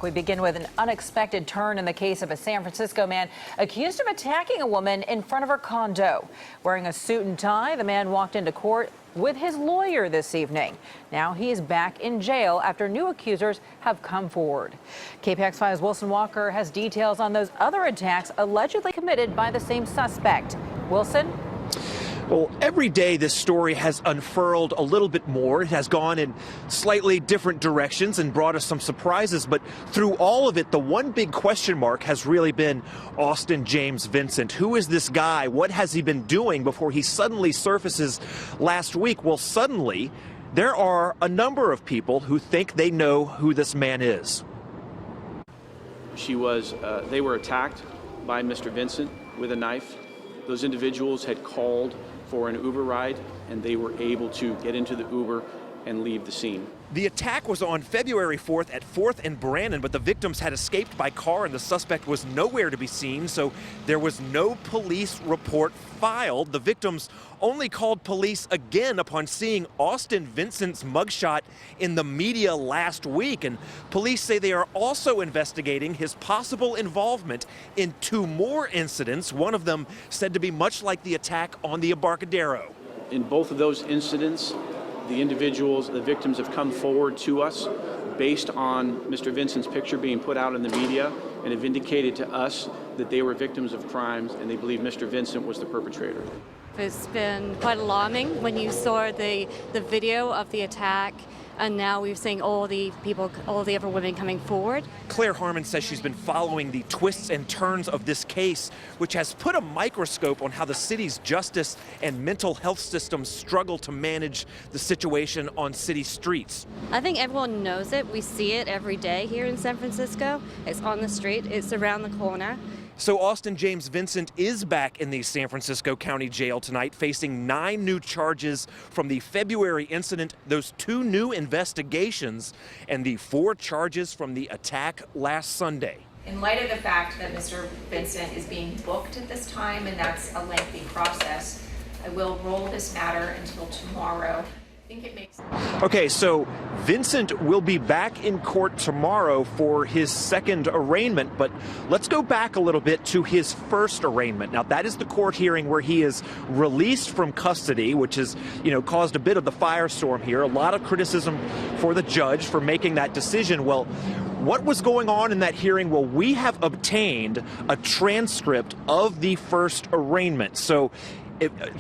We begin with an unexpected turn in the case of a San Francisco man accused of attacking a woman in front of her condo. Wearing a suit and tie, the man walked into court with his lawyer this evening. Now he is back in jail after new accusers have come forward. KPIX 5's Wilson Walker has details on those other attacks allegedly committed by the same suspect. Wilson? Well, every day this story has unfurled a little bit more. It has gone in slightly different directions and brought us some surprises. But through all of it, the one big question mark has really been Austin James Vincent. Who is this guy? What has he been doing before he suddenly surfaces last week? Well, suddenly there are a number of people who think they know who this man is. They were attacked by Mr. Vincent with a knife. Those individuals had called for an Uber ride, and they were able to get into the Uber and leave the scene. The attack was on February 4th at 4th and Brannan, but the victims had escaped by car and the suspect was nowhere to be seen, so there was no police report filed. The victims only called police again upon seeing Austin Vincent's mugshot in the media last week, and police say they are also investigating his possible involvement in two more incidents, one of them said to be much like the attack on the Embarcadero. In both of those incidents, the victims have come forward to us based on Mr. Vincent's picture being put out in the media and have indicated to us that they were victims of crimes and they believe Mr. Vincent was the perpetrator. It's been quite alarming when you saw the video of the attack, and now we're seeing all the other women coming forward. Claire Harmon says she's been following the twists and turns of this case, which has put a microscope on how the city's justice and mental health systems struggle to manage the situation on city streets. I think everyone knows it. We see it every day here in San Francisco. It's on the street. It's around the corner. So Austin James Vincent is back in the San Francisco County Jail tonight, facing 9 new charges from the February incident, those 2 new investigations, and the 4 charges from the attack last Sunday. In light of the fact that Mr. Vincent is being booked at this time, and that's a lengthy process, I will roll this matter until tomorrow. I think it makes sense. Okay, so Vincent will be back in court tomorrow for his second arraignment, but let's go back a little bit to his first arraignment. Now, that is the court hearing where he is released from custody, which has, caused a bit of the firestorm here. A lot of criticism for the judge for making that decision. Well, what was going on in that hearing? Well, we have obtained a transcript of the first arraignment. So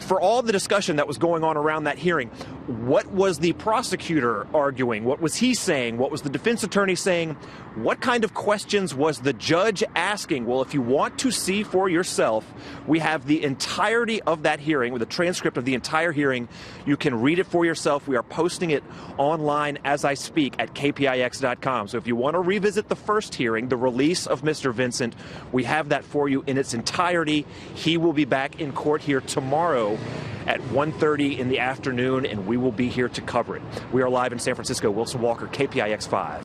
for all the discussion that was going on around that hearing, what was the prosecutor arguing? What was he saying? What was the defense attorney saying? What kind of questions was the judge asking? Well, if you want to see for yourself, we have the entirety of that hearing with a transcript of the entire hearing. You can read it for yourself. We are posting it online as I speak at KPIX.com. So if you want to revisit the first hearing, the release of Mr. Vincent, we have that for you in its entirety. He will be back in court here tomorrow at 1:30 in the afternoon, and we will be here to cover it. We are live in San Francisco. Wilson Walker, KPIX 5.